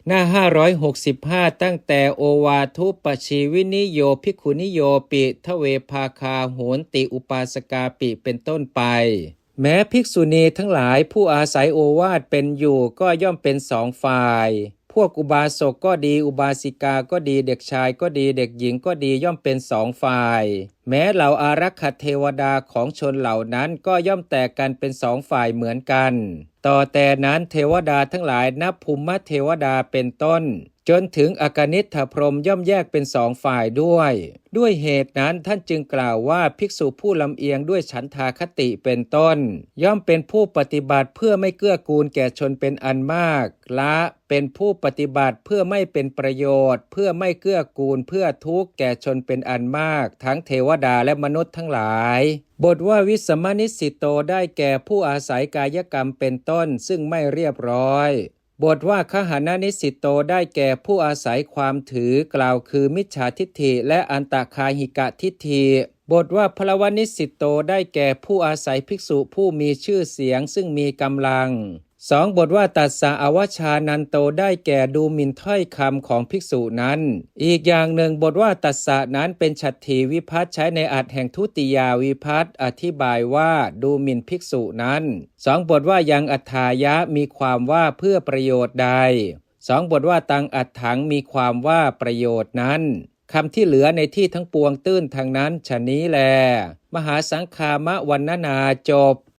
หน้า565ตั้งแต่โอวาทุปชีวินิโยภิกขุนิโยปิทเวภาคาโหนติอุปาสกาปิเป็นต้นไปแม้ภิกษุณีทั้งหลายผู้อาศัยโอวาทเป็นอยู่ก็ย่อมเป็นสองฝ่ายพวกอุบาสกก็ดีอุบาสิกาก็ดีเด็กชายก็ดีเด็กหญิงก็ดีย่อมเป็นสองฝ่ายแม้เหล่าอารักขเทวดาของชนเหล่านั้นก็ย่อมแตกกันเป็นสองฝ่ายเหมือนกันต่อแต่นั้นเทวดาทั้งหลายนับภูมิเทวดาเป็นต้นจนถึงอกนิฏฐพรหมย่อมแยกเป็นสองฝ่ายด้วยเหตุนั้นท่านจึงกล่าวว่าภิกษุผู้ลำเอียงด้วยฉันทาคติเป็นต้นย่อมเป็นผู้ปฏิบัติเพื่อไม่เกื้อกูลแก่ชนเป็นอันมากละเป็นผู้ปฏิบัติเพื่อไม่เป็นประโยชน์เพื่อไม่เกื้อกูลเพื่อทุกข์แก่ชนเป็นอันมากทั้งเทวดาและมนุษย์ทั้งหลายบทว่าวิสมนิสสิโตได้แก่ผู้อาศัยกายกรรมเป็นต้นซึ่งไม่เรียบร้อยบทว่าคหานานิสิตโตได้แก่ผู้อาศัยความถือกล่าวคือมิจฉาทิฏฐิและอันตคาหิกะทิฏฐิบทว่าพลวนิสิตโตได้แก่ผู้อาศัยภิกษุผู้มีชื่อเสียงซึ่งมีกำลัง2บทว่าตัสสะอวชานันโตได้แก่ดูหมิ่นถ้อยคำของภิกษุนั้นอีกอย่างหนึ่งบทว่าตัสสะนั้นเป็นฉัตถีวิภัตใช้ในอัตถแห่งทุติยาวิภัตอธิบายว่าดูหมิ่นภิกษุนั้น2บทว่ายังอัฏฐายะมีความว่าเพื่อประโยชน์ใด2บทว่าตังอัฏถังมีความว่าประโยชน์นั้นคำที่เหลือในที่ทั้งปวงตื้นทางนั้นฉะนี้แลมหาสังคามวรรณนาจบ